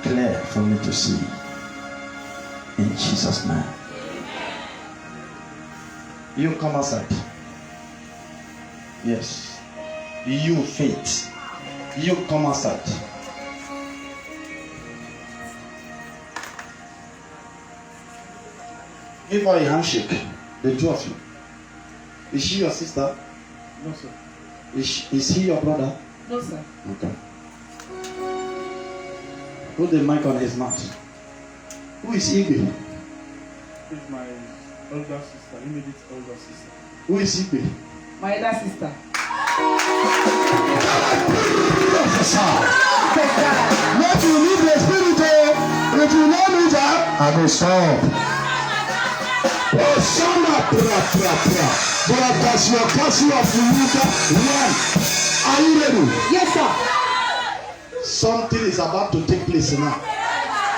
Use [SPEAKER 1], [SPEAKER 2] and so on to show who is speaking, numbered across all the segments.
[SPEAKER 1] clear for me to see. In Jesus' name. You come outside. Yes. You faith. You come outside. Give her a handshake. The two of you. Is she your sister?
[SPEAKER 2] No, sir.
[SPEAKER 1] Is he your brother?
[SPEAKER 2] No, sir.
[SPEAKER 1] Okay. Put the mic on his mouth. Who is Igwe?
[SPEAKER 2] She's my older sister, immediate older sister.
[SPEAKER 1] Who is Igwe?
[SPEAKER 2] My elder sister.
[SPEAKER 1] Not you need the spirit. If you know me, I will stop. Oh, Shama, Brothers, your castle of the Luka. One. Are you ready?
[SPEAKER 2] Yes, sir.
[SPEAKER 1] Something is about to take place now.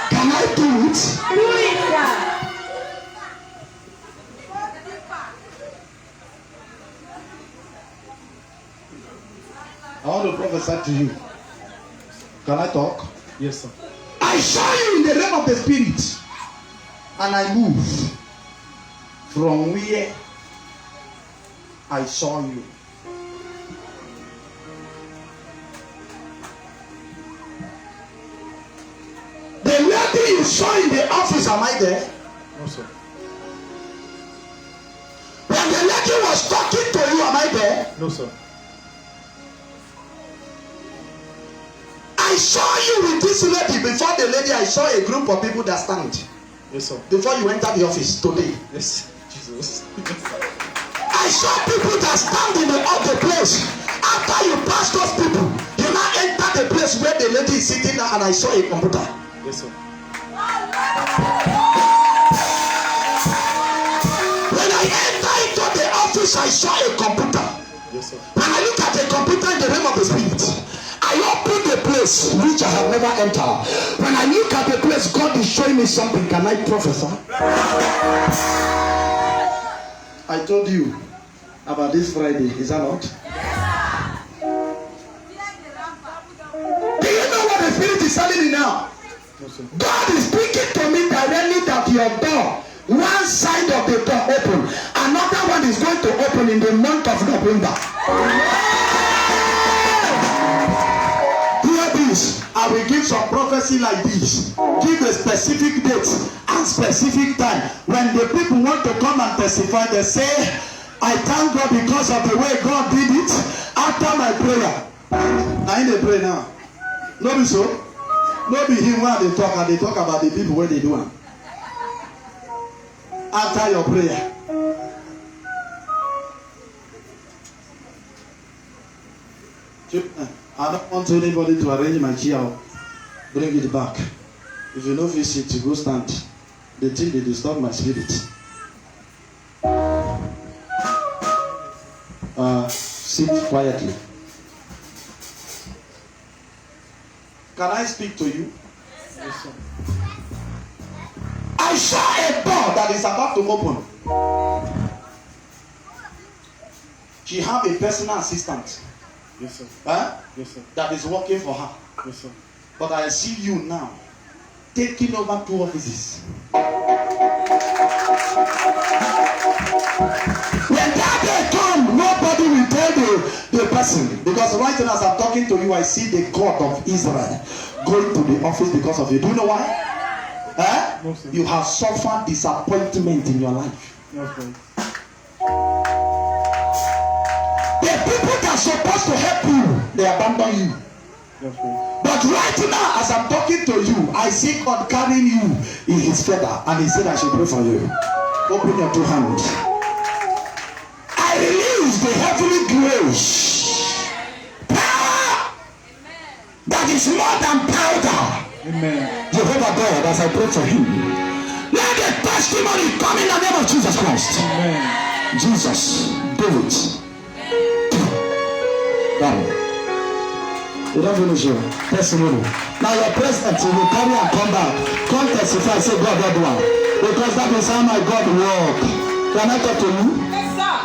[SPEAKER 1] Can I do it?
[SPEAKER 2] Do it, sir.
[SPEAKER 1] I want to prophesy to you. Can I talk?
[SPEAKER 2] Yes, sir.
[SPEAKER 1] I saw you in the realm of the spirit, and I moved from where I saw you. The lady you saw in the office, am I there?
[SPEAKER 2] No, sir.
[SPEAKER 1] When the lady was talking to you, am I there?
[SPEAKER 2] No, sir.
[SPEAKER 1] I saw you with this lady. Before the lady, I saw a group of people that stand.
[SPEAKER 2] Yes, sir.
[SPEAKER 1] Before you enter the office today.
[SPEAKER 2] Yes, Jesus.
[SPEAKER 1] I saw people that stand in the other place. After you pass those people, you now enter the place where the lady is sitting down, and I saw a computer.
[SPEAKER 2] Yes, sir.
[SPEAKER 1] When I enter into the office, I saw a computer.
[SPEAKER 2] Yes, sir.
[SPEAKER 1] When I look at the computer in the realm of the spirit, I open the place which I have never entered. When I look at the place, God is showing me something. Can I prophesy? I told you about this Friday. Is that not? Do you know what the spirit is telling me now?
[SPEAKER 2] No, sir.
[SPEAKER 1] God is speaking to me directly that your door, one side of the door open, another one is going to open in the month of November. Hear this. I will give some prophecy like this. Give a specific date and specific time. When the people want to come and testify, they say, I thank God because of the way God did it after my prayer. I ain't pray now. No be so. No be him when they talk, and they talk about the people where they do it. After your prayer. I don't want anybody to arrange my chair or bring it back. If you know visit to go stand, the thing they disturb my spirit. Sit quietly. Can I speak to you?
[SPEAKER 2] Yes, sir.
[SPEAKER 1] I saw a door that is about to open. She have a personal assistant.
[SPEAKER 2] Yes, sir. Yes, sir.
[SPEAKER 1] That is working for her.
[SPEAKER 2] Yes, sir.
[SPEAKER 1] But I see you now taking over 2 offices. When that day come, nobody will tell the person. Because right now as I'm talking to you, I see the God of Israel going to the office because of you. Do you know why?
[SPEAKER 2] No, sir.
[SPEAKER 1] You have suffered disappointment in your life.
[SPEAKER 2] No, sir.
[SPEAKER 1] The people that are supposed to help you, they abandon you.
[SPEAKER 2] No, sir.
[SPEAKER 1] But right now, as I'm talking to you, I see God carrying you in his feather, and he said I should pray for you. Open your 2 hands. I release the heavenly grace. Power that is more than powder.
[SPEAKER 2] Amen.
[SPEAKER 1] Jehovah God, as I pray for him, let the testimony come in the name of Jesus Christ.
[SPEAKER 2] Amen.
[SPEAKER 1] Jesus, do it. Done. You don't finish your testimony. Now your president will carry and come back. Come testify, say God one. Because that is how my God work. Can I talk to you?
[SPEAKER 2] Yes, sir.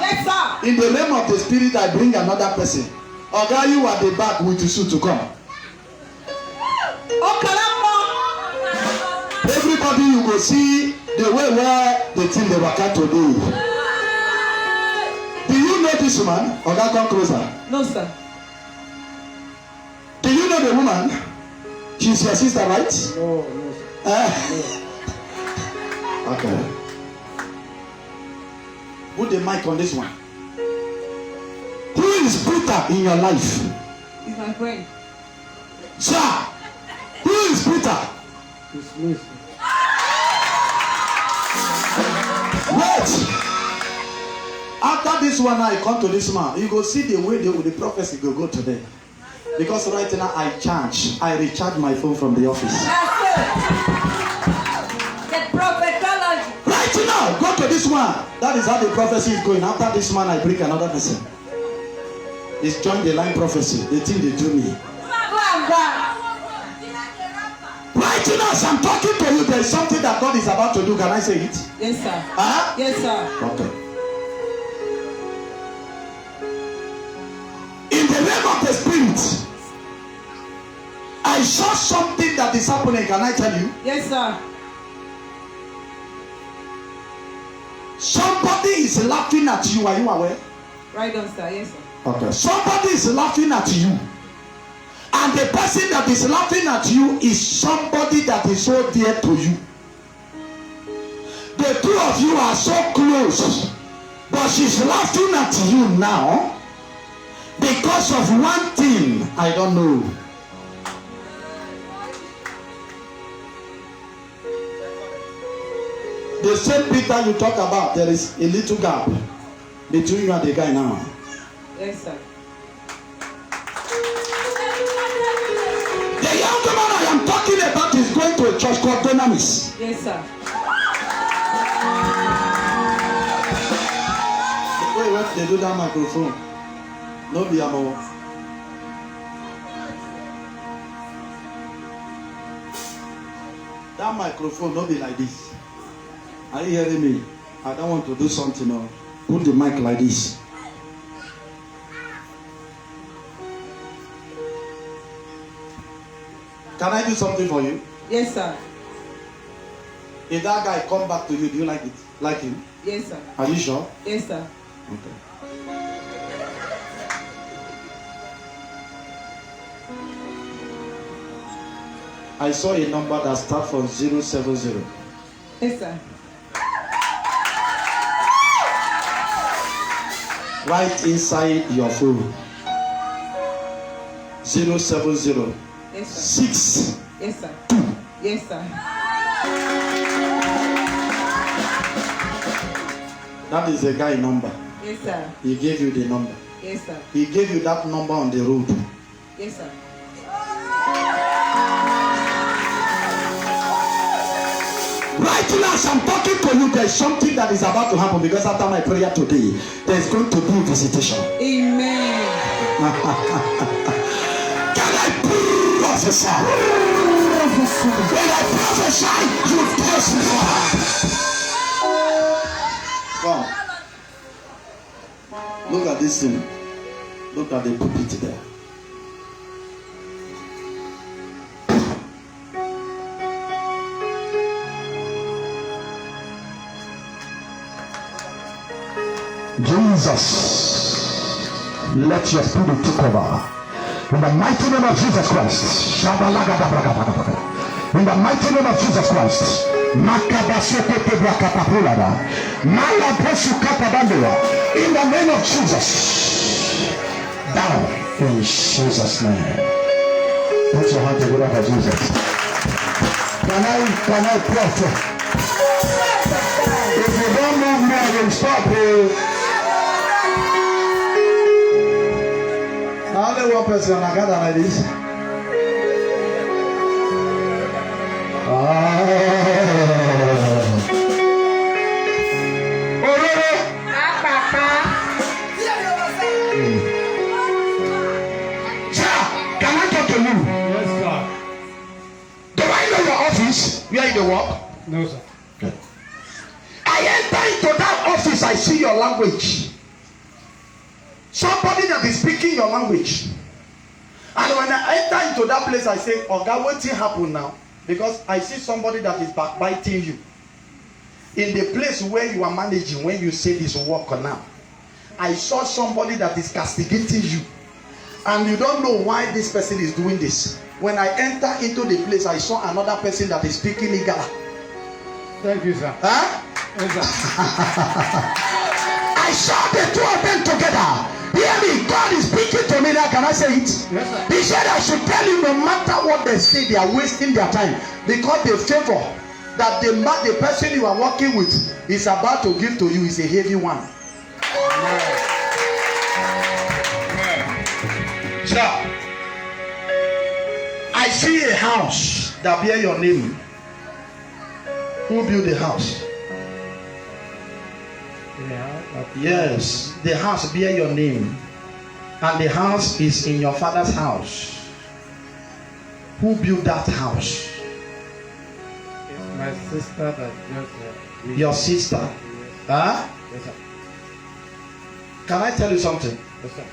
[SPEAKER 2] Yes, sir.
[SPEAKER 1] In the realm of the spirit, I bring another person. Oga, you at the back with the suit to come.
[SPEAKER 2] Oh,
[SPEAKER 1] everybody you go see the way where the thing dey waka today. Do you know this woman? Oga, come closer.
[SPEAKER 3] No, sir.
[SPEAKER 1] Do you know the woman? She's your sister, right?
[SPEAKER 2] No, sir.
[SPEAKER 1] Okay. Put the mic on this one. Who is Peter in your life?
[SPEAKER 3] He's my friend.
[SPEAKER 1] Sir, who is Peter?
[SPEAKER 2] It's me, sir.
[SPEAKER 1] Wait. After this one, I come to this man. You go see the way the prophecy go today. Because right now I recharge my phone from the office.
[SPEAKER 3] The prophetology.
[SPEAKER 1] Right now, go to this one. That is how the prophecy is going. After this man, I bring another person. It's join the line prophecy. The thing they do me. Right now, as I'm talking to you, there is something that God is about to do. Can I say it?
[SPEAKER 3] Yes, sir.
[SPEAKER 1] Huh?
[SPEAKER 3] Yes, sir.
[SPEAKER 1] Okay. In the realm of the spirit, I saw something that is happening. Can I tell you?
[SPEAKER 3] Yes, sir.
[SPEAKER 1] Somebody is laughing at you. Are you aware?
[SPEAKER 3] Right on, sir. Yes, sir.
[SPEAKER 1] Okay. Somebody is laughing at you. And the person that is laughing at you is somebody that is so dear to you. The two of you are so close. But she's laughing at you now because of one thing. I don't know. The same Peter you talk about, there is a little gap between you and the guy now.
[SPEAKER 3] Yes, sir.
[SPEAKER 1] The young man I am talking about is going to a church called Dunamis.
[SPEAKER 3] Yes, sir.
[SPEAKER 1] The way when they do that microphone, no be amo. That microphone no be like this. Are you hearing me? I don't want to do something now. Put the mic like this. Can I do something for you?
[SPEAKER 3] Yes, sir.
[SPEAKER 1] If that guy come back to you, do you like it? Like him?
[SPEAKER 3] Yes, sir.
[SPEAKER 1] Are you sure?
[SPEAKER 3] Yes, sir.
[SPEAKER 1] Okay. I saw a number that starts from 070.
[SPEAKER 3] Yes, sir.
[SPEAKER 1] Right inside your phone. 070.
[SPEAKER 3] Yes, sir.
[SPEAKER 1] 6.
[SPEAKER 3] Yes, sir. Yes, sir.
[SPEAKER 1] That is the guy number.
[SPEAKER 3] Yes, sir.
[SPEAKER 1] He gave you the number.
[SPEAKER 3] Yes, sir.
[SPEAKER 1] He gave you that number on the road.
[SPEAKER 3] Yes, sir.
[SPEAKER 1] Right now, as I'm talking to you, there's something that is about to happen because after my prayer today, there's going to be a visitation.
[SPEAKER 3] Amen.
[SPEAKER 1] Can I prophesy? When I prophesy, you testify. Come. Look at this thing. Look at the pulpit there. Jesus, let your spirit take over. In the mighty name of Jesus Christ. In the mighty name of Jesus Christ. In the name of Jesus. Down in Jesus' name. Put your hand together for Jesus. Can I pray? If you don't move me, I will stop. Only one person I got like this. Can I talk to you?
[SPEAKER 2] Yes, sir.
[SPEAKER 1] Do I know your office? Where you work?
[SPEAKER 2] No, sir.
[SPEAKER 1] Okay. I enter into that office, I see your language. Somebody that is speaking your language. And when I enter into that place, I say, Oga, what thing happen now? Because I see somebody that is backbiting you. In the place where you are managing, when you say this work now, I saw somebody that is castigating you. And you don't know why this person is doing this. When I enter into the place, I saw another person that is speaking Igala.
[SPEAKER 2] Thank you, sir.
[SPEAKER 1] Huh?
[SPEAKER 2] Yes, sir.
[SPEAKER 1] I saw the two of them together. Hear me, God is speaking to me now. Can I say it?
[SPEAKER 2] Yes, sir.
[SPEAKER 1] He said I should tell you, no matter what they say, they are wasting their time. Because the favor that the person you are working with is about to give to you is a heavy one. Sir, I see a house that bear your name. Who built the house? Yes, the house bear your name. And the house is in your father's house. Who built that house?
[SPEAKER 2] It's my sister that just
[SPEAKER 1] Your sister. Huh?
[SPEAKER 2] Yes, sir.
[SPEAKER 1] Can I tell you something?
[SPEAKER 2] Yes, sir.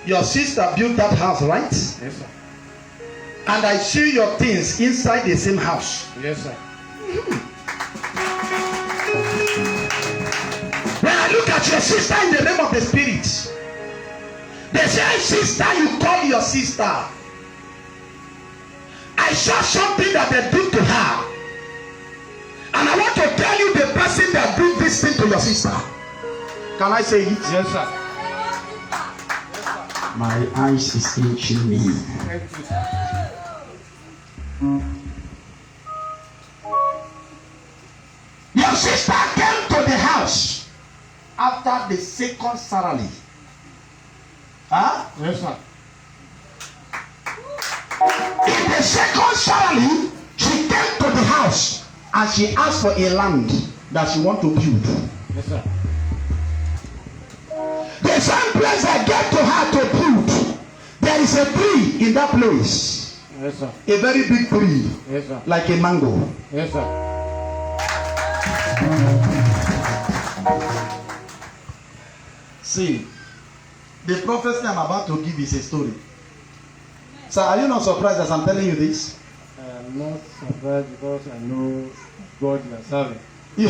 [SPEAKER 1] Your sister built that house, right?
[SPEAKER 2] Yes, sir.
[SPEAKER 1] And I see your things inside the same house.
[SPEAKER 2] Yes, sir.
[SPEAKER 1] When I look at your sister in the name of the Spirit, the same sister you call your sister, I saw something that they did to her. And I want to tell you the person that did this thing to your sister. Can I say it?
[SPEAKER 2] Yes, sir.
[SPEAKER 1] My eyes is itching me.
[SPEAKER 2] Thank you, sir.
[SPEAKER 1] Your sister came to the house after the second salary. Huh?
[SPEAKER 2] Yes, sir.
[SPEAKER 1] In the second salary, she came to the house and she asked for a land that she want to build.
[SPEAKER 2] Yes, sir.
[SPEAKER 1] The same place I get to her to build, there is a tree in that place.
[SPEAKER 2] Yes, sir.
[SPEAKER 1] A very big tree,
[SPEAKER 2] Yes, sir.
[SPEAKER 1] like a mango.
[SPEAKER 2] Yes, sir.
[SPEAKER 1] See, the prophecy I'm about to give is a story. Sir, are you not surprised as I'm telling you this?
[SPEAKER 2] I am not surprised because I know God you are serving.
[SPEAKER 1] You-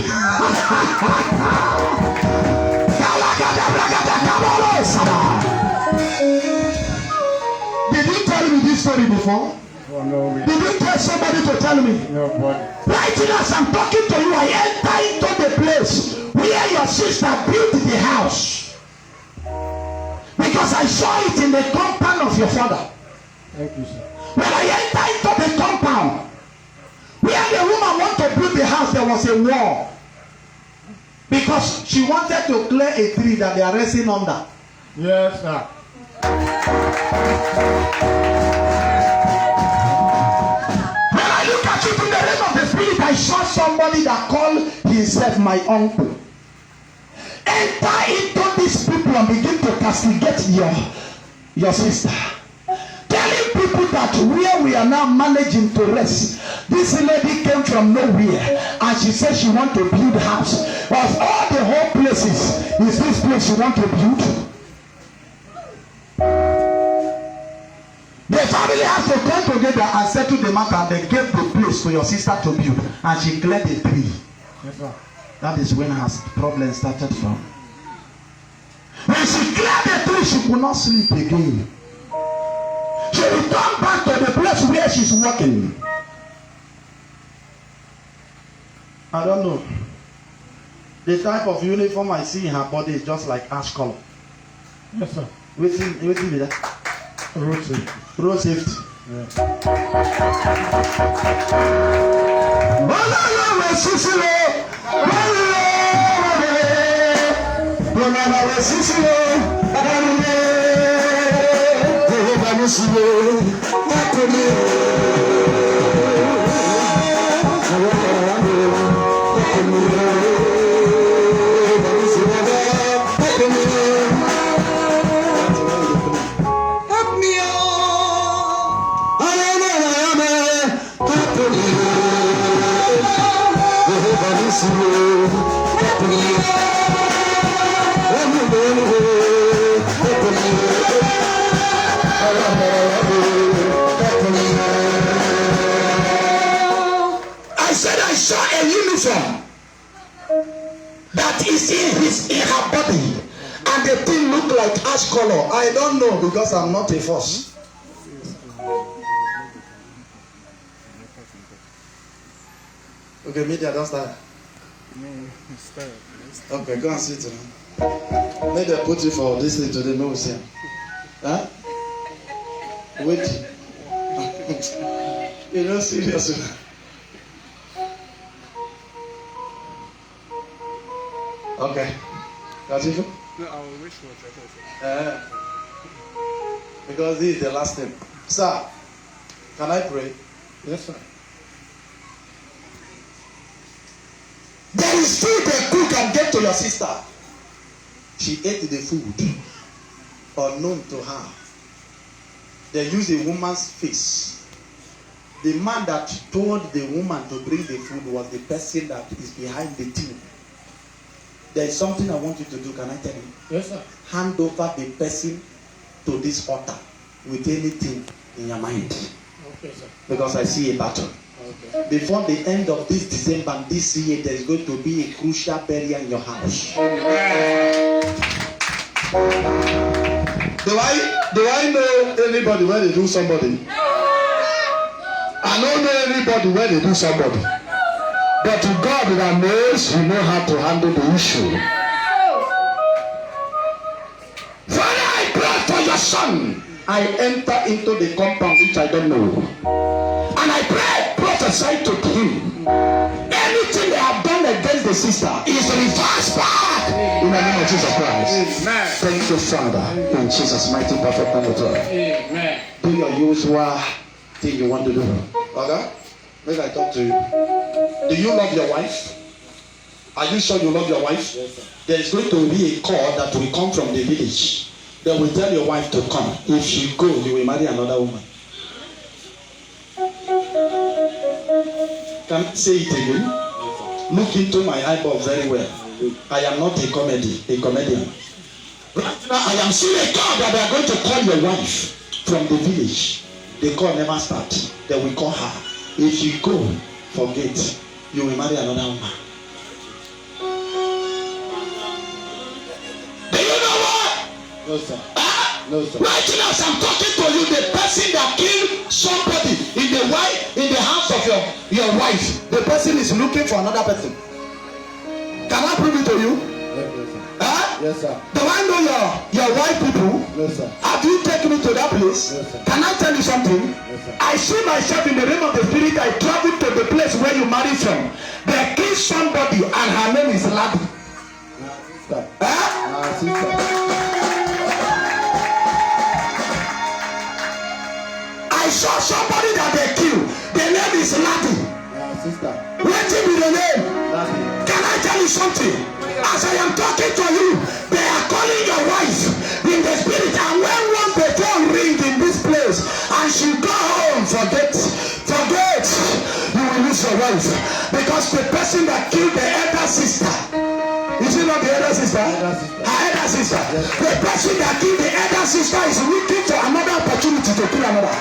[SPEAKER 1] Did you tell me this story before?
[SPEAKER 2] Oh, no, we
[SPEAKER 1] Did you tell somebody to tell me?
[SPEAKER 2] nobody.
[SPEAKER 1] Right now, as I'm talking to you, I enter into the place where your sister built the house. Because I saw it in the compound of your father.
[SPEAKER 2] Thank you, sir.
[SPEAKER 1] When I enter into the compound, where the woman wanted to build the house, there was a wall. Because she wanted to clear a tree that they are resting under.
[SPEAKER 2] Yes, sir.
[SPEAKER 1] When I look at you in the realm of the spirit, I saw somebody that called himself my uncle. Enter into these people and begin to castigate your sister. Telling people that where we are now managing to rest, this lady came from nowhere and she said she want to build a house. Of all the whole places, is this place you want to build? The family has to come together and settle the matter, and they gave the place to your sister to build, and she cleared the tree.
[SPEAKER 2] Yes, sir.
[SPEAKER 1] That is when her problem started from. When she cleared the tree, she could not sleep again. She returned back to the place where she's working. I don't know. The type of uniform I see in her body is just like ash color.
[SPEAKER 2] Yes, sir.
[SPEAKER 1] Waiting be that.
[SPEAKER 2] Road safety.
[SPEAKER 1] Road safety.
[SPEAKER 2] Yeah.
[SPEAKER 1] saw a uniform that is in her body, and the thing looked like ash color. I don't know because I'm not a force. Okay, media, don't start. Okay, go and sit down. May they put you for this thing today, no see. Huh? Wait. You're not serious. Okay. That's it?
[SPEAKER 2] No, I will wish for
[SPEAKER 1] Because this is the last thing. Sir, can I pray?
[SPEAKER 2] Yes, sir.
[SPEAKER 1] There is food they cook and get to your sister. She ate the food unknown to her. They use a woman's face. The man that told the woman to bring the food was the person that is behind the thing. There is something I want you to do. Can I tell you?
[SPEAKER 2] Yes, sir.
[SPEAKER 1] Hand over the person to this altar with anything in your mind.
[SPEAKER 2] Okay, sir.
[SPEAKER 1] Because I see a battle.
[SPEAKER 2] Okay.
[SPEAKER 1] Before the end of this December and this year, there is going to be a crucial burial in your house. Do I know anybody where they do somebody? I don't know anybody where they do somebody. But to God that knows, you know how to handle the issue. Father, I pray for your son. I enter into the compound which I don't know. And I pray, prophesy to him. Anything they have done against the sister is reversed back in the name of Jesus Christ.
[SPEAKER 2] Amen.
[SPEAKER 1] Thank you, Father. In Jesus' mighty perfect name we pray.
[SPEAKER 2] Amen.
[SPEAKER 1] Do your usual thing you want to do. Okay? Let I talk to you. Do you love your wife? Are you sure you love your wife?
[SPEAKER 2] Yes, sir.
[SPEAKER 1] There is going to be a call that will come from the village. They will tell your wife to come. If you go, you will marry another woman. Can I say it again? Look into my eyeball very well. I am not a comedian. Right now, I am seeing a call that they are going to call your wife from the village. The call never starts. They will call her. If you go, forget. You will marry another woman. Do you know what?
[SPEAKER 2] No, sir. No, sir.
[SPEAKER 1] Right now, as I'm talking to you, the person that killed somebody in the house of your wife, the person is looking for another person. Can I prove it to you?
[SPEAKER 2] Yes, sir.
[SPEAKER 1] Huh?
[SPEAKER 2] Yes, sir.
[SPEAKER 1] Do I know your white people?
[SPEAKER 2] No, sir.
[SPEAKER 1] Have you taken me to that place?
[SPEAKER 2] Yes, sir.
[SPEAKER 1] Can I tell you something?
[SPEAKER 2] Yes, sir.
[SPEAKER 1] I see myself in the realm of the spirit. I travel to the place where you married from. They kill somebody and her name is Ladi.
[SPEAKER 2] Sister.
[SPEAKER 1] Huh?
[SPEAKER 2] Sister.
[SPEAKER 1] I saw somebody that they killed. The name is Ladi.
[SPEAKER 2] Sister.
[SPEAKER 1] What be the name?
[SPEAKER 2] Ladi.
[SPEAKER 1] Can I tell you something? As I am talking to you, they are calling your wife in the spirit, and when once the phone rings in this place and she go home, forget, you will lose your wife. Because the person that killed the elder sister, is it not the elder sister?
[SPEAKER 2] Elder sister.
[SPEAKER 1] Her elder sister.
[SPEAKER 2] Yes.
[SPEAKER 1] The person that killed the elder sister is looking for another opportunity to kill another.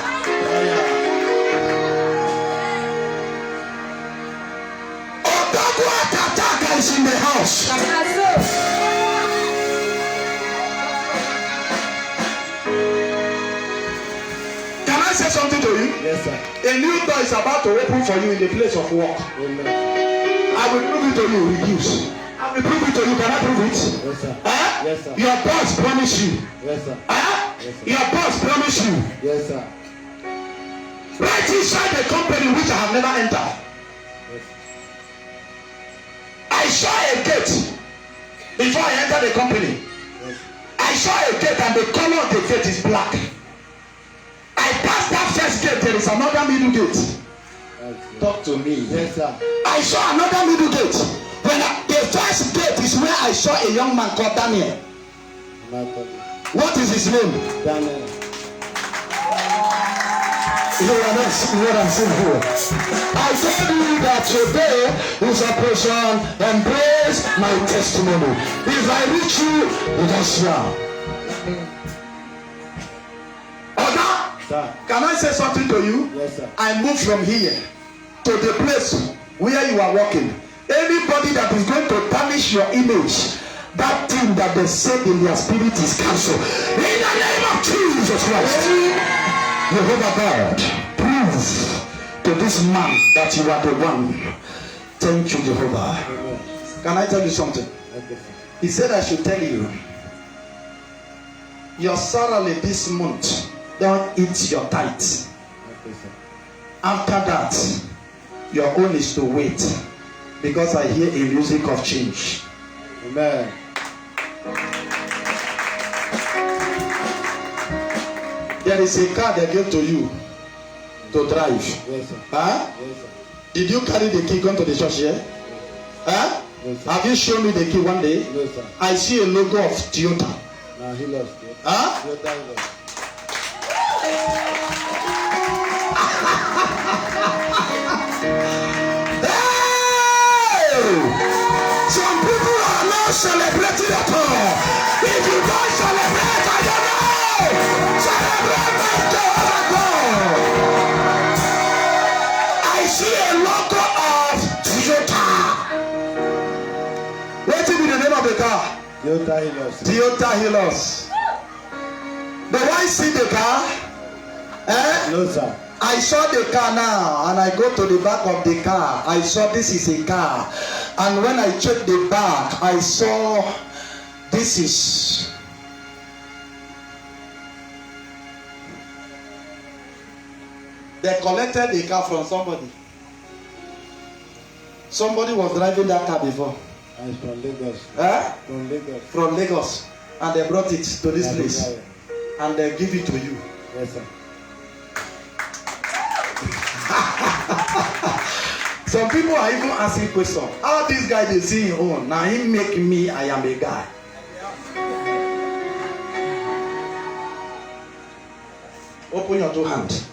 [SPEAKER 1] Attack is in the house. Can I say something to you?
[SPEAKER 2] Yes, sir.
[SPEAKER 1] A new door is about to open for you in the place of work.
[SPEAKER 2] Amen.
[SPEAKER 1] I will prove it to you. Reduce. I will prove it to you. Can I prove it?
[SPEAKER 2] Yes, sir. Yes, sir.
[SPEAKER 1] Your boss promise you.
[SPEAKER 2] Yes, sir. Yes, sir.
[SPEAKER 1] Your boss promise you.
[SPEAKER 2] Yes, sir.
[SPEAKER 1] Right inside the company which I have never entered.
[SPEAKER 2] Yes.
[SPEAKER 1] I saw a gate before I entered the company.
[SPEAKER 2] Yes.
[SPEAKER 1] I saw a gate and the color of the gate is black. I passed that first gate. There is another middle gate.
[SPEAKER 2] Yes.
[SPEAKER 1] Talk to me.
[SPEAKER 2] Yes, sir.
[SPEAKER 1] I saw another middle gate. The first gate is where I saw a young man called Daniel. What is his name?
[SPEAKER 2] Daniel.
[SPEAKER 1] You know what I'm saying here. I told you that today is Operation Embrace My Testimony. If I reach you, you just now. Oga,
[SPEAKER 2] Sir.
[SPEAKER 1] can I say something to you?
[SPEAKER 2] Yes, sir.
[SPEAKER 1] I moved from here to the place where you are working, anybody that is going to tarnish your image, that thing that they said in their spirit is cancelled. In the name of Jesus Christ. Jehovah God, prove to this man that you are the one. Thank you, Jehovah. Can I tell you something? He said I should tell you, your salary this month, don't eat your tithe. After that, your own is to wait, because I hear a music of change.
[SPEAKER 4] Amen.
[SPEAKER 1] There is a car they give to you to drive.
[SPEAKER 4] Yes, sir.
[SPEAKER 1] Huh?
[SPEAKER 4] Yes, sir.
[SPEAKER 1] Did you carry the key going to the church here? Huh?
[SPEAKER 4] Yes, sir.
[SPEAKER 1] Have you shown me the key one day?
[SPEAKER 4] Yes, sir.
[SPEAKER 1] I see a logo of Toyota.
[SPEAKER 4] Now he lost it.
[SPEAKER 1] Huh?
[SPEAKER 4] You're dying there.
[SPEAKER 1] Some people are not celebrating at all. If you don't celebrate, I don't know. Celebrate my God. I see a logo of Toyota. What will be the name of the car?
[SPEAKER 4] Toyota he lost.
[SPEAKER 1] Toyota Hilux. The one see the car?
[SPEAKER 4] No, sir.
[SPEAKER 1] I saw the car now, and I go to the back of the car. I saw this is a car, and when I checked the back, I saw this is. They collected the car from somebody. Somebody was driving that car before.
[SPEAKER 4] And it's from Lagos. From Lagos.
[SPEAKER 1] From Lagos, and they brought it to this place, and they give it to you.
[SPEAKER 4] Yes, sir.
[SPEAKER 1] Some people are even asking questions. How this guy they see him own? Now he make me, I am a guy. Open your two hands.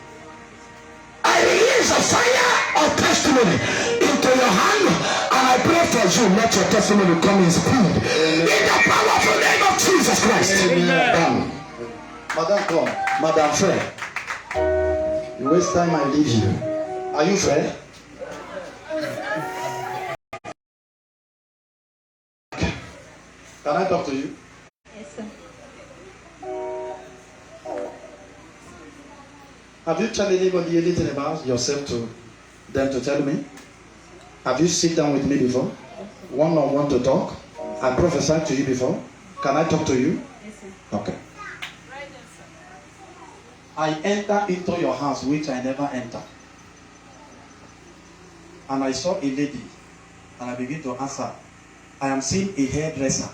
[SPEAKER 1] I release a fire of testimony into your hand, and I pray for you. Let your testimony come in speed. In the powerful name of Jesus Christ. Amen. Madam, come. Madam, Fred. You waste time, I leave you. Are you fair? Can I talk to you?
[SPEAKER 5] Yes, sir.
[SPEAKER 1] Have you told anybody anything about yourself to them to tell me? Have you sit down with me before? One-on-one to talk? I prophesied to you before. Can I talk to you?
[SPEAKER 5] Yes, sir.
[SPEAKER 1] Okay. I enter into your house which I never enter. And I saw a lady, and I begin to answer. I am seeing a hairdresser.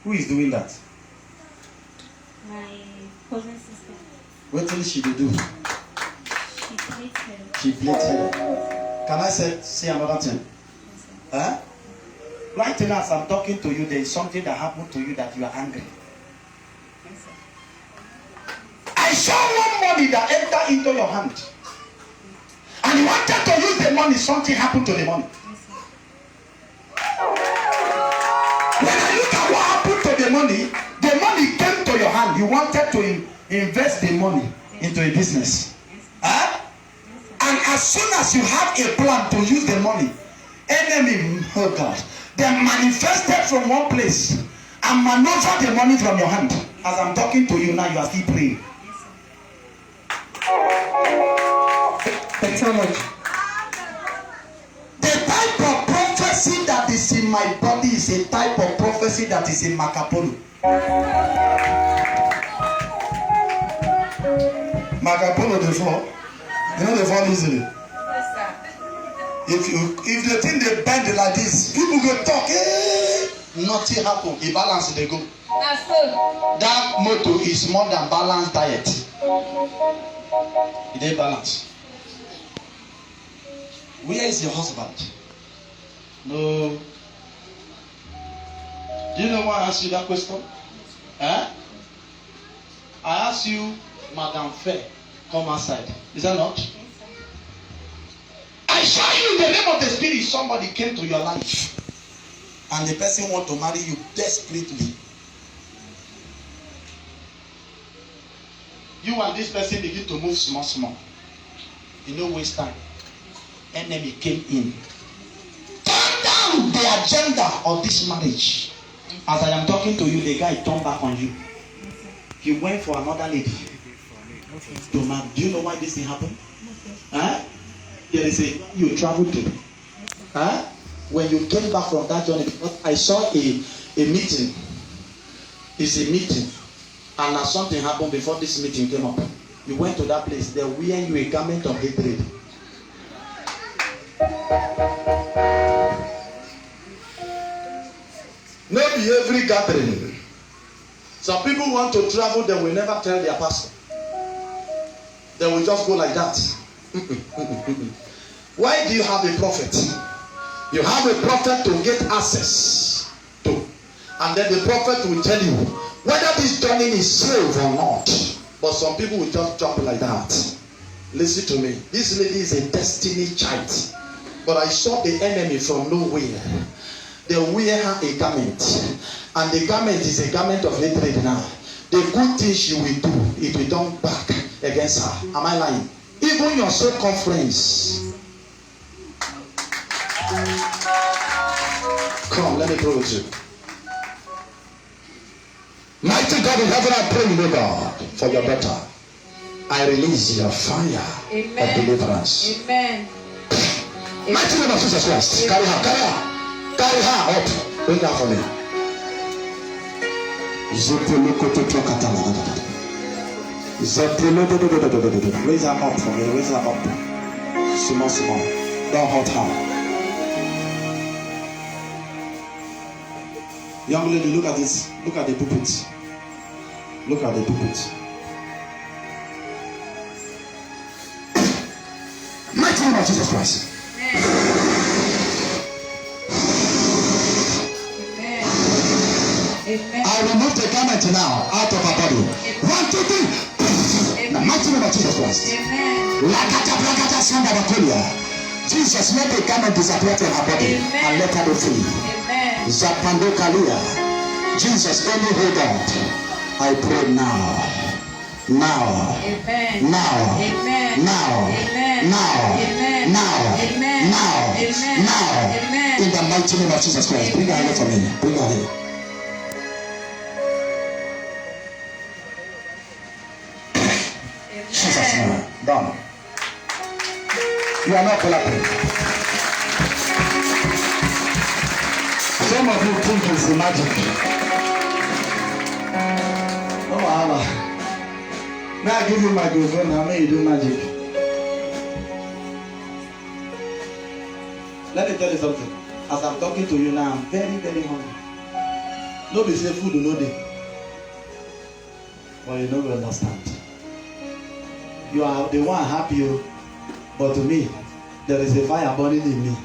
[SPEAKER 1] Who is doing that?
[SPEAKER 5] My cousin sister.
[SPEAKER 1] What will she do?
[SPEAKER 5] She plays her.
[SPEAKER 1] She plaits hair. Can I say another thing?
[SPEAKER 5] Yes, sir.
[SPEAKER 1] Huh? Right now, as I'm talking to you, there is something that happened to you that you are angry.
[SPEAKER 5] Yes, sir.
[SPEAKER 1] I saw one money that entered into your hand. And you wanted to use the money, something happened to the money.
[SPEAKER 5] Yes, sir.
[SPEAKER 1] When I look at what happened to the money came to your hand. You wanted to invest the money into a business. Huh? And as soon as you have a plan to use the money, enemy, oh God, they manifested from one place and maneuver the money from your hand. As I'm talking to you now, you are still praying. The type of prophecy that is in my body is a type of prophecy that is in Macapolo. Macapolo the fall. You know the fall easily.
[SPEAKER 3] Yes, sir.
[SPEAKER 1] If the thing they bend like this, people go talk. Nothing happen. He balance they go.
[SPEAKER 3] That's so.
[SPEAKER 1] That motto is more than balanced diet. It ain't balance. Where is your husband? No. Do you know why I asked you that question? Eh? I asked you, Madam Fair, come outside. Is that not? I saw you in the name of the Spirit. Somebody came to your life, and the person want to marry you desperately. You and this person begin to move small, small. You no waste time. enemy came in. Turn down the agenda of this marriage. As I am talking to you, the guy turned back on you. He went for another lady. Do you know why this thing happened? Huh? There is a you traveled to. Huh? When you came back from that journey, because I saw a meeting. It's a meeting. And as something happened before this meeting came up. You went to that place. They wear you a garment of hatred. Maybe every gathering. Some people want to travel, they will never tell their pastor. They will just go like that. Why do you have a prophet? You have a prophet to get access to. And then the prophet will tell you whether this journey is safe or not. But some people will just jump like that. Listen to me. This lady is a destiny child. But I saw the enemy from nowhere. They wear her a garment. And the garment is a garment of hatred now. The good thing she will do, it will turn back against her. Am I lying? Even your circumference. Come, let me pray with you. Mighty God in heaven, I pray, Lord God, for your daughter. I release your fire of deliverance.
[SPEAKER 3] Amen.
[SPEAKER 1] Mighty name of Jesus Christ. Carry her, carry her. Carry her up. Bring her for me. Raise her up for me. Raise her up. Small, small. Don't hurt her. Young lady, look at this. Look at the pulpit. Look at the pulpit. Mighty name of Jesus Christ.
[SPEAKER 3] Amen. Amen.
[SPEAKER 1] I remove the garment now out of her body. 1, 2, 3. The mighty name of Jesus Christ.
[SPEAKER 3] Amen.
[SPEAKER 1] Jesus, let the garment disappear from her body.
[SPEAKER 3] Amen.
[SPEAKER 1] And let her be free.
[SPEAKER 3] Amen.
[SPEAKER 1] Zapando Kalia. Jesus, only hold on. I pray now. Now.
[SPEAKER 3] Amen.
[SPEAKER 1] Now.
[SPEAKER 3] Amen.
[SPEAKER 1] Now.
[SPEAKER 3] Amen.
[SPEAKER 1] Now.
[SPEAKER 3] Amen.
[SPEAKER 1] Now.
[SPEAKER 3] Amen.
[SPEAKER 1] Now.
[SPEAKER 3] Amen.
[SPEAKER 1] Now.
[SPEAKER 3] Amen.
[SPEAKER 1] In the mighty name of Jesus Christ. Bring her here for me. Bring her here. Jesus' name. Done. You are not clapping. Some of you think it's magic. Oh, Allah. Now I give you my microphone. Now may you do magic. Let me tell you something. As I'm talking to you now, I'm very, very hungry. Nobody say food, no day. But you don't understand. You are the one happy, but to me, there is a fire burning in me.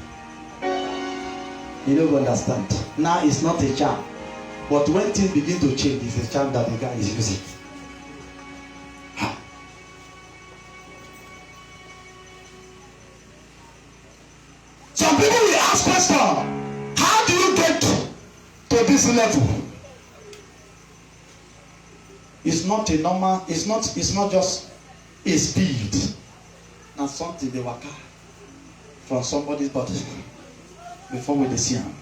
[SPEAKER 1] You don't understand. Now it's not a charm. But when things begin to change, it's a charm that the guy is using. Some people will ask Pastor, how do you get to this level? It's not a normal, it's not just a speed. Now something they work from somebody's body before we see him.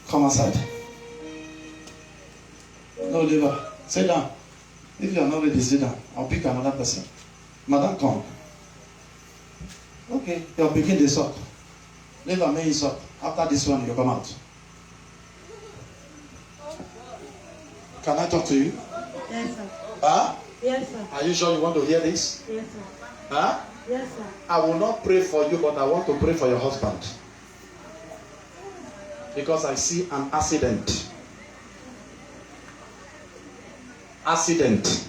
[SPEAKER 1] Come outside. No, Lever, sit down. If you are not ready, sit down. I'll pick another person. Madam, come. Okay, you'll begin the sock. Lever, may you sock. After this one, you come out. Can I talk to you?
[SPEAKER 5] Yes, sir.
[SPEAKER 1] Huh?
[SPEAKER 5] Yes, sir.
[SPEAKER 1] Are you sure you want to hear this?
[SPEAKER 5] Yes, sir.
[SPEAKER 1] Huh?
[SPEAKER 5] Yes, sir.
[SPEAKER 1] I will not pray for you, but I want to pray for your husband. Because I see an accident. Accident.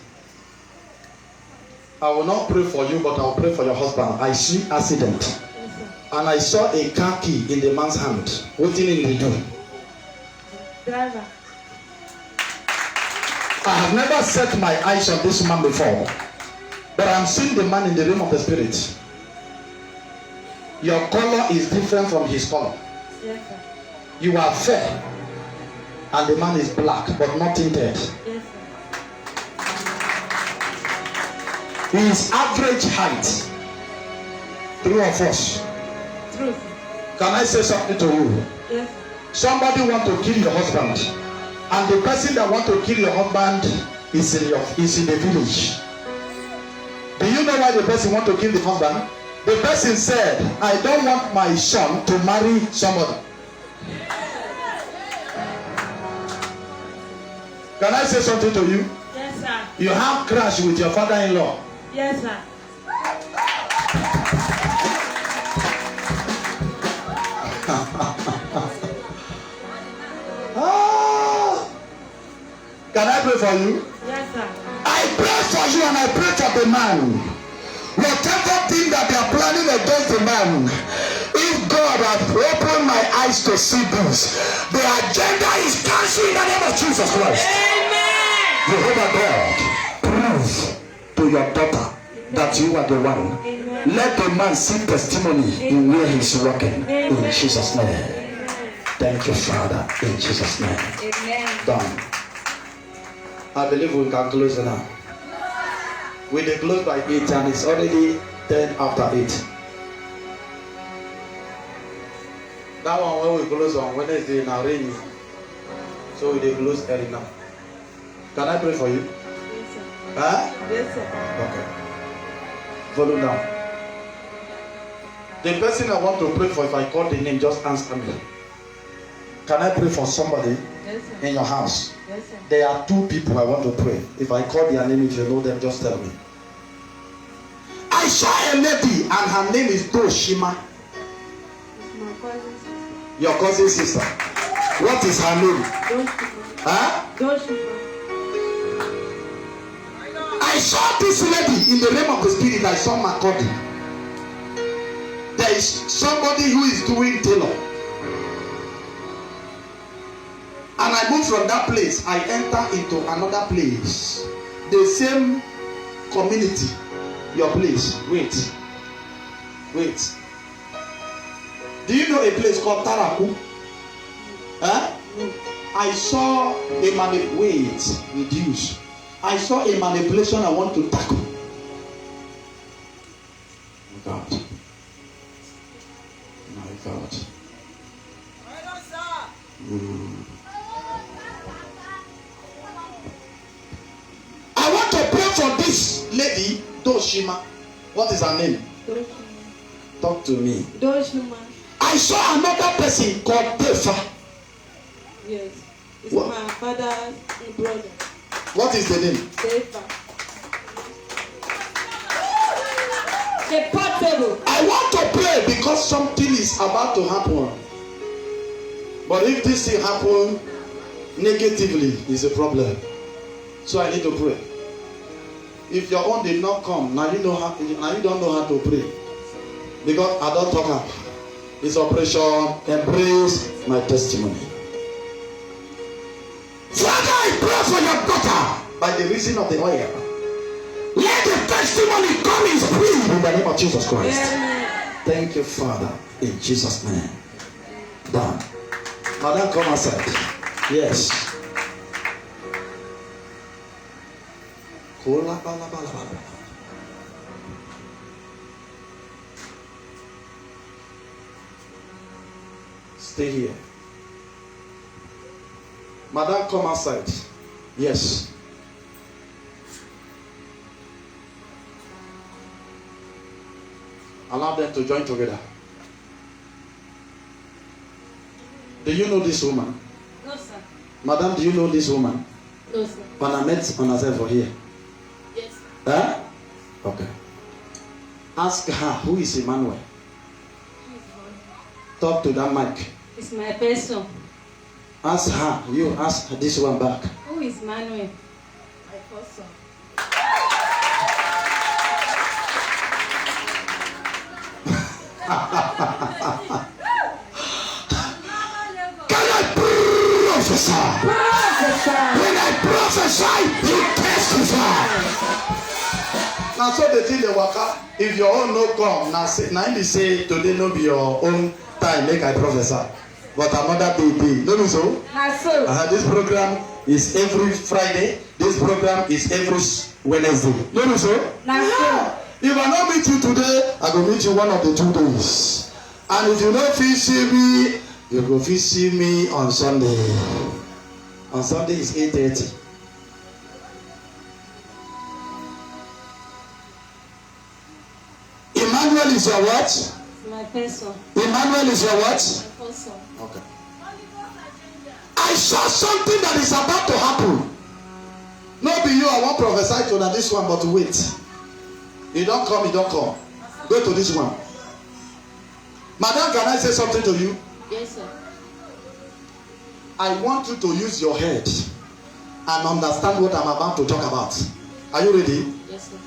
[SPEAKER 1] I will not pray for you, but I will pray for your husband. I see accident.
[SPEAKER 5] Yes, sir.
[SPEAKER 1] And I saw a car key in the man's hand. What did he do?
[SPEAKER 5] Driver.
[SPEAKER 1] I have never set my eyes on this man before. But I'm seeing the man in the realm of the spirit. Your color is different from his color.
[SPEAKER 5] Yes, sir.
[SPEAKER 1] You are fair. And the man is black, but not tinted.
[SPEAKER 5] Yes, sir.
[SPEAKER 1] He is average height. 3 of us.
[SPEAKER 5] Truth.
[SPEAKER 1] Can I say something to you?
[SPEAKER 5] Yes, sir.
[SPEAKER 1] Somebody want to kill your husband, and the person that want to kill your husband is in the village. Do you know why the person want to kill the husband? The person said, I don't want my son to marry somebody. Can I say something to you?
[SPEAKER 5] Yes, sir.
[SPEAKER 1] You have crash with your father-in-law.
[SPEAKER 5] Yes, sir.
[SPEAKER 1] Can I pray for you?
[SPEAKER 5] Yes, sir.
[SPEAKER 1] I pray for you and I pray for the man. Whatever thing that they are planning against the man, if God has opened my eyes to see this, the agenda is cancelled in the name of Jesus Christ.
[SPEAKER 5] Amen.
[SPEAKER 1] Jehovah God, prove to your daughter that you are the one.
[SPEAKER 5] Amen.
[SPEAKER 1] Let the man see testimony in where he's working. In Jesus' name.
[SPEAKER 5] Amen.
[SPEAKER 1] Thank you, Father. In Jesus' name.
[SPEAKER 3] Amen.
[SPEAKER 1] Done. I believe we can close now. We dey close by 8 and it's already 10 after 8. That one when we close on Wednesday now rainy. So we dey close early now. Can I pray for you?
[SPEAKER 5] Yes, sir.
[SPEAKER 1] Huh?
[SPEAKER 5] Yes, sir.
[SPEAKER 1] Okay. Follow now. The person I want to pray for, if I call the name, just answer me. Can I pray for somebody
[SPEAKER 5] Yes, sir.
[SPEAKER 1] in your house?
[SPEAKER 5] Yes, sir.
[SPEAKER 1] There are 2 people I want to pray. If I call their name, if you know them, just tell me. I saw a lady and her name is Doshima.
[SPEAKER 5] It's my cousin sister.
[SPEAKER 1] Your cousin sister. What is her name?
[SPEAKER 5] Doshima.
[SPEAKER 1] Huh?
[SPEAKER 5] Doshima.
[SPEAKER 1] I saw this lady in the realm of the spirit. I saw Makodi. There is somebody who is doing tailor. And I moved from that place. I enter into another place. The same community. Your place. Wait. Do you know a place called Taraku? Huh? I saw a reduce. I saw a manipulation I want to tackle. God. My God. I want to pray for this lady, Doshima. What is her name?
[SPEAKER 5] Doshima.
[SPEAKER 1] Talk to me.
[SPEAKER 5] Doshima.
[SPEAKER 1] I saw another person called Tefa.
[SPEAKER 5] Yes. It's
[SPEAKER 1] What?
[SPEAKER 5] my father's brother.
[SPEAKER 1] What is the name?
[SPEAKER 5] Tefa. The portable.
[SPEAKER 1] I want to pray because something is about to happen. But if this thing happen negatively, it's a problem. So I need to pray. If your own did not come, now you don't know how to pray. Because I don't talk up. It's operation embrace my testimony. Father, I pray for your daughter by the reason of the oil. Let the testimony come in speed in the name of Jesus Christ.
[SPEAKER 5] Amen.
[SPEAKER 1] Thank you, Father, in Jesus' name. Done. Madam, come outside. Yes. Stay here. Madam, come outside. Yes. Allow them to join together. Do you know this woman?
[SPEAKER 5] No, sir.
[SPEAKER 1] Madam, do you know this woman?
[SPEAKER 5] No, sir.
[SPEAKER 1] When I met on herself for here.
[SPEAKER 5] Yes, sir.
[SPEAKER 1] Huh? Okay. Ask her, who is Emmanuel? Talk to that mic.
[SPEAKER 5] It's my person.
[SPEAKER 1] Ask her. You ask this one back.
[SPEAKER 5] Who is Manuel? My person.
[SPEAKER 1] Can I prophesy? When I prophesy, you testify. Now so the thing they work out. If your own no come, now they say today no be your own time. Make I prophesy. But another day. No, so. This program is every Friday. This program is every Wednesday. No, so. If I don't meet you today, I will meet you one of the 2 days. And if you no fit see me, you go fit see me on Sunday. On Sunday is 8:30. Emmanuel is your what?
[SPEAKER 5] It's my person.
[SPEAKER 1] Emmanuel is your what?
[SPEAKER 5] My person.
[SPEAKER 1] Okay. I saw something that is about to happen. No be you, I won't prophesy to this one, but wait. You don't come, you don't come. Go to this one. Madam, can I say something to you?
[SPEAKER 5] Yes, sir.
[SPEAKER 1] I want you to use your head and understand what I'm about to talk about. Are you ready?
[SPEAKER 5] Yes, sir.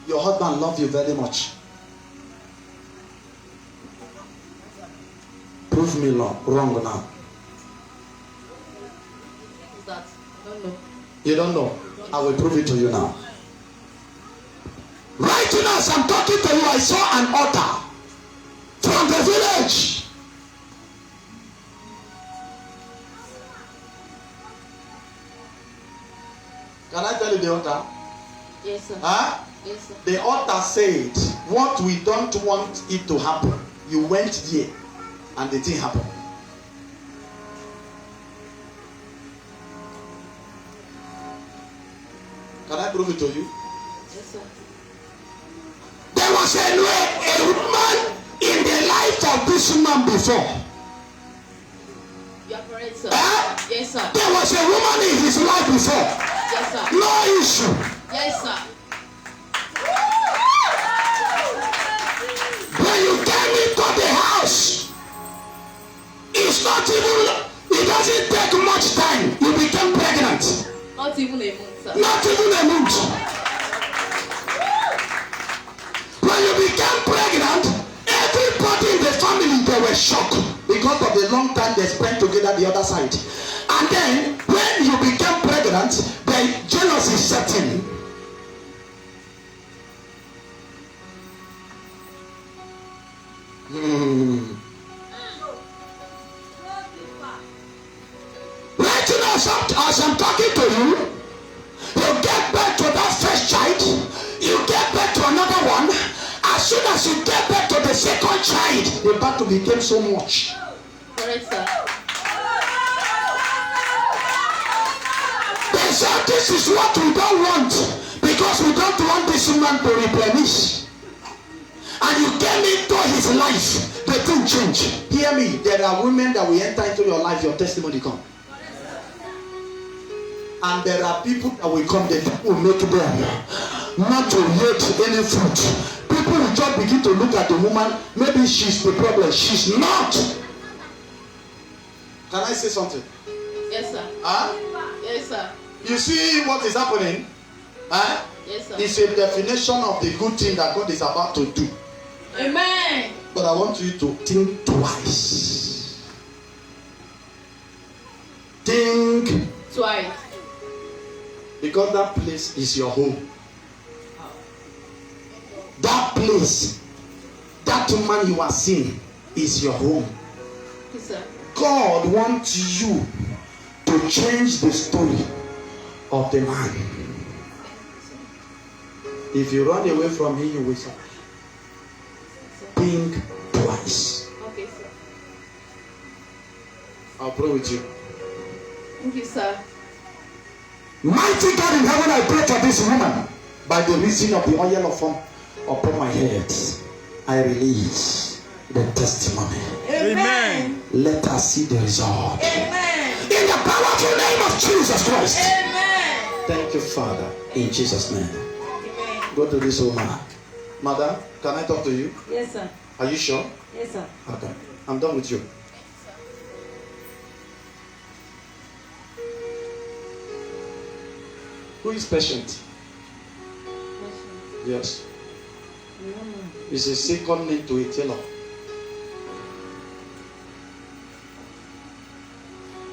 [SPEAKER 1] Your husband loves you very much. Prove me wrong now.
[SPEAKER 5] Who's that? I don't know.
[SPEAKER 1] You don't know? I will prove it to you now. Right now, as I'm talking to you, I saw an altar from the village. Can I tell you the altar?
[SPEAKER 5] Yes, sir.
[SPEAKER 1] Huh?
[SPEAKER 5] Yes, sir.
[SPEAKER 1] The altar said, what we don't want it to happen, you went there and the thing happened. Can I prove it to you?
[SPEAKER 5] Yes, sir.
[SPEAKER 1] There was a woman in the life of this man before.
[SPEAKER 5] You are correct, sir.
[SPEAKER 1] Eh?
[SPEAKER 5] Yes, sir.
[SPEAKER 1] There was a woman in his life before.
[SPEAKER 5] Yes, sir.
[SPEAKER 1] No issue.
[SPEAKER 5] Yes, sir.
[SPEAKER 1] When you came into the house, it's not even, it doesn't take much time. You became pregnant.
[SPEAKER 5] Not even a month, sir.
[SPEAKER 1] Not even a month. When you became pregnant, everybody in the family, they were shocked because of the long time they spent together the other side. And then when you became pregnant, the jealousy set in. Right now, as I'm talking to you, you get back to that first child, you get back to another one. As soon as you get back to the second child, the battle became so much.
[SPEAKER 5] Correct, sir.
[SPEAKER 1] They said this is what we don't want because we don't want this man to replenish. And you came into his life, the thing changed. Hear me, there are women that will enter into your life, your testimony come. And there are people that will come, the people will make them not to hate any fruit. People will just begin to look at the woman, maybe she's the problem, she's not. Can I say something?
[SPEAKER 5] Yes, sir.
[SPEAKER 1] Huh?
[SPEAKER 5] Yes, sir.
[SPEAKER 1] You see what is happening? Huh?
[SPEAKER 5] Yes, sir.
[SPEAKER 1] It's a definition of the good thing that God is about to do.
[SPEAKER 5] Amen.
[SPEAKER 1] But I want you to think twice. Think.
[SPEAKER 5] Twice. Because
[SPEAKER 1] that place is your home. That place, that man you are seeing is your home.
[SPEAKER 5] Yes, sir.
[SPEAKER 1] God wants you to change the story of the man. If you run away from him, you will suffer. Think twice.
[SPEAKER 5] Okay, sir.
[SPEAKER 1] I'll pray with you.
[SPEAKER 5] Thank you, sir.
[SPEAKER 1] Mighty God in heaven, I pray for this woman. By the reason of the oil upon my head, I release the testimony.
[SPEAKER 5] Amen.
[SPEAKER 1] Let us see the result.
[SPEAKER 5] Amen.
[SPEAKER 1] In the powerful name of Jesus Christ.
[SPEAKER 5] Amen.
[SPEAKER 1] Thank you, Father. In Jesus' name.
[SPEAKER 5] Amen.
[SPEAKER 1] Go to this woman. Madam, can I talk to you?
[SPEAKER 5] Yes, sir.
[SPEAKER 1] Are you sure?
[SPEAKER 5] Yes, sir.
[SPEAKER 1] Okay. I'm done with you. Who is patient? Yes. It's a second name to a tailor.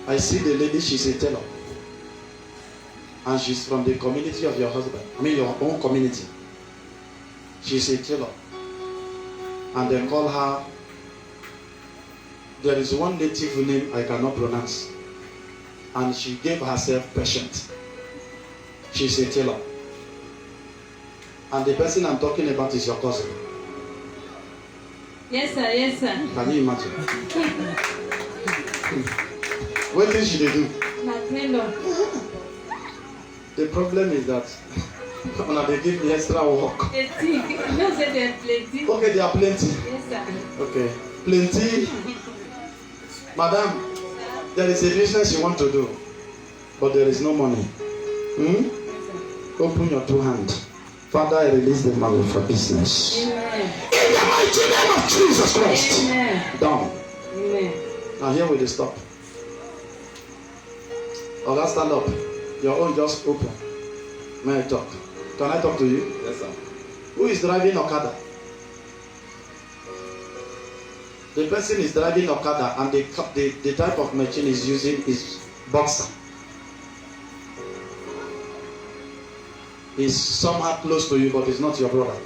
[SPEAKER 1] I see the lady, she's a tailor. And she's from the community of your husband. I mean your own community. She's a tailor. And they call her, there is one native name I cannot pronounce. And she gave herself patient. She's a tailor. And the person I'm talking about is your cousin.
[SPEAKER 3] Yes, sir. Yes, sir.
[SPEAKER 1] Can you imagine? What did she do?
[SPEAKER 3] Nothing. No.
[SPEAKER 1] The problem is that when they give me extra work.
[SPEAKER 3] Plenty. No, say there are plenty.
[SPEAKER 1] Okay, there are plenty.
[SPEAKER 3] Yes, sir.
[SPEAKER 1] Okay, plenty. Madam, there is a business you want to do, but there is no money. Open your two hands. Father, I release the money for business.
[SPEAKER 3] Amen.
[SPEAKER 1] In the mighty name of Jesus Christ.
[SPEAKER 3] Amen.
[SPEAKER 1] Down.
[SPEAKER 3] Amen.
[SPEAKER 1] Now here we stop. Oh, let's stand up. Your own just open. May I talk? Can I talk to you?
[SPEAKER 4] Yes, sir.
[SPEAKER 1] Who is driving Okada? The person is driving Okada and the type of machine is using is Boxer. Is somehow close to you, but it's not your brother.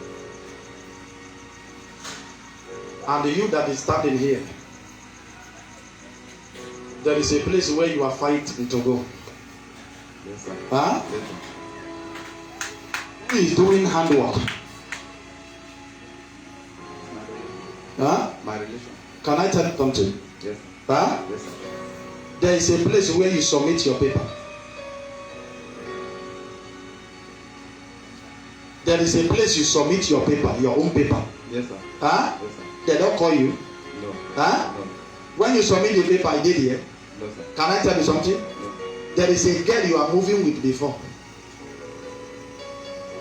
[SPEAKER 1] And you that is standing here, there is a place where you are fighting to go.
[SPEAKER 4] Yes, sir.
[SPEAKER 1] Huh?
[SPEAKER 4] Yes, sir.
[SPEAKER 1] Who is doing handwork? Huh?
[SPEAKER 4] My relation.
[SPEAKER 1] Can I tell you something?
[SPEAKER 4] Yes, sir.
[SPEAKER 1] Huh?
[SPEAKER 4] Yes, sir.
[SPEAKER 1] There is a place where you submit your paper. There is a place you submit your paper, your own paper.
[SPEAKER 4] Yes, sir.
[SPEAKER 1] Huh?
[SPEAKER 4] Yes, sir.
[SPEAKER 1] They don't call you.
[SPEAKER 4] No.
[SPEAKER 1] Huh?
[SPEAKER 4] No.
[SPEAKER 1] When you submit the paper, I did here.
[SPEAKER 4] No, sir.
[SPEAKER 1] Can I tell you something?
[SPEAKER 4] No.
[SPEAKER 1] There is a girl you are moving with before.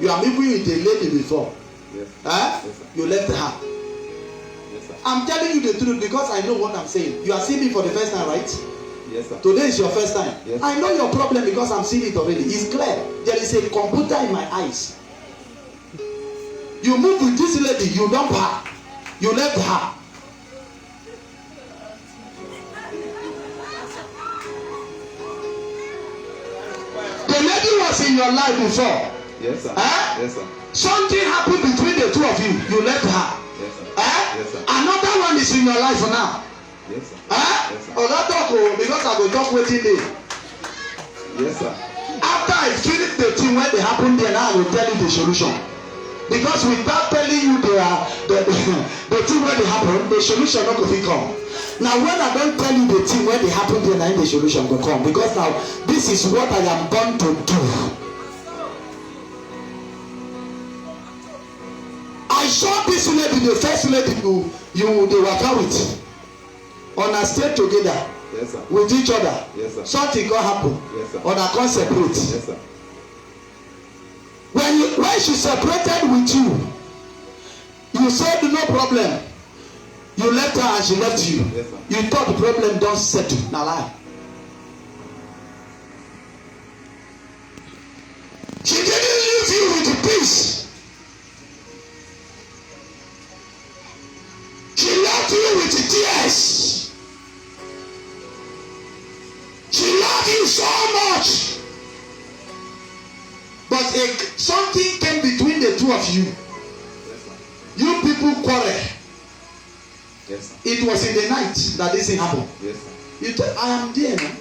[SPEAKER 1] You are moving with a lady before.
[SPEAKER 4] Yes.
[SPEAKER 1] Huh?
[SPEAKER 4] Yes, sir.
[SPEAKER 1] You left her.
[SPEAKER 4] Yes, sir.
[SPEAKER 1] I'm telling you the truth because I know what I'm saying. You are seeing me for the first time, right?
[SPEAKER 4] Yes, sir.
[SPEAKER 1] Today is your first time.
[SPEAKER 4] Yes.
[SPEAKER 1] I know your problem because I'm seeing it already. It's clear. There is a computer in my eyes. You move with this lady, you dump her. You left her. The lady was in your life before.
[SPEAKER 4] Yes, sir.
[SPEAKER 1] Huh?
[SPEAKER 4] Yes, sir.
[SPEAKER 1] Something happened between the two of you. You left her.
[SPEAKER 4] Yes, sir.
[SPEAKER 1] Huh?
[SPEAKER 4] Yes, sir.
[SPEAKER 1] Another one is in your life now.
[SPEAKER 4] Yes, sir.
[SPEAKER 1] Huh?
[SPEAKER 4] Yes, sir.
[SPEAKER 1] Oh, that talk because I go talk waiting there.
[SPEAKER 4] Yes, sir.
[SPEAKER 1] After I finish the thing when they happen there, now I will tell you the solution. Because without telling you the thing when they happen, the solution not going to come. Now when I don't tell you the thing when they happen there, now the solution will come. Because now this is what I am born to do. I saw this lady, the first lady they work out with. On a stay together.
[SPEAKER 4] Yes, sir.
[SPEAKER 1] With each other.
[SPEAKER 4] Yes, sir.
[SPEAKER 1] Something can happen.
[SPEAKER 4] Yes, sir.
[SPEAKER 1] On a can separate.
[SPEAKER 4] Yes, sir.
[SPEAKER 1] When she separated with you, you said no problem. You left her and she left you.
[SPEAKER 4] Yes, sir.
[SPEAKER 1] You thought the problem don't settle. Now lie. She didn't leave you with peace. She left you with tears. She loved you so much. But something came between the two of you.
[SPEAKER 4] Yes, sir.
[SPEAKER 1] You people quarrel.
[SPEAKER 4] Yes, sir.
[SPEAKER 1] It was in the night that this thing happened.
[SPEAKER 4] Yes, sir.
[SPEAKER 1] You thought, I am there now.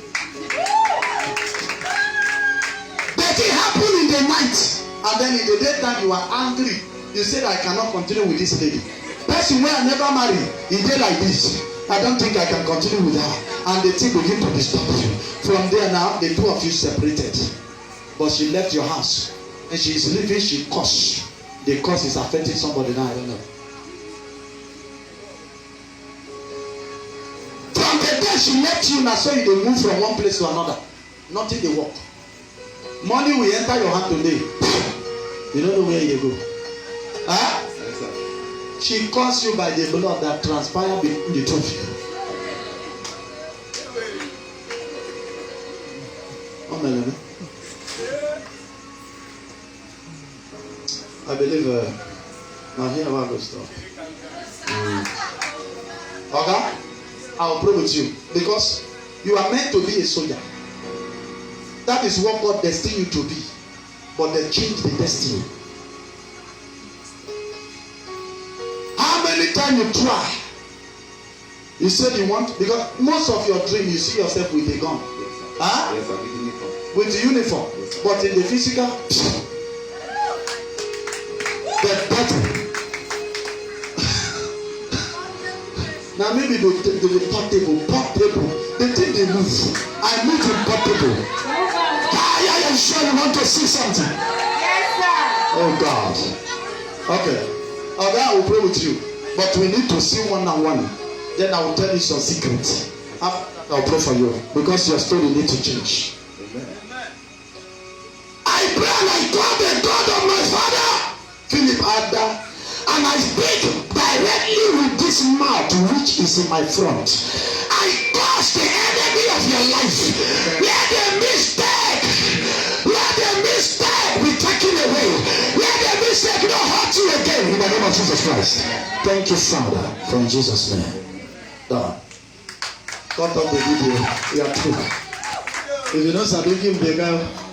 [SPEAKER 1] But it happened in the night. And then in the daytime you are angry. You said, I cannot continue with this lady. Person where I never marry, he did like this. I don't think I can continue with her. And the thing begin to disturb you. From there now, the two of you separated. But she left your house. And she is leaving, she cursed. The curse is affecting somebody now, I don't know. From the day she left you, now so you dey move from one place to another. Nothing dey work. Money will enter your hand today. You don't know where you go. Huh?
[SPEAKER 4] Yes, sir.
[SPEAKER 1] She caused you by the blood that transpired between the two of you. Amen. I believe now here I will stop. Okay? I will pray with you because you are meant to be a soldier. That is what God destined you to be. But they changed the destiny. How many times you try? You said you want, because most of your dream you see yourself with a gun.
[SPEAKER 4] Yes, sir.
[SPEAKER 1] Huh?
[SPEAKER 4] Yes, sir. With uniform.
[SPEAKER 1] With the uniform.
[SPEAKER 4] Yes, sir.
[SPEAKER 1] But in the physical, the battle. Now maybe the portable. The thing they move. I move in portable. I am sure you want to see something.
[SPEAKER 5] Yes, sir.
[SPEAKER 1] Oh God. Okay. Okay, I will pray with you. But we need to see one-on-one. Then I will tell you some secret. After that, I'll pray for you. Because your story needs to change.
[SPEAKER 4] Amen.
[SPEAKER 1] I pray and I call the God of my father, Philip Ada, and I speak directly with this mouth which is in my front. I curse the enemy of your life. Let the mistake be taken away. Let the mistake not hurt you again in the name of Jesus Christ. Thank you, Father, from Jesus' name. Done. Cut off the video. We are through. If you don't start making the guy.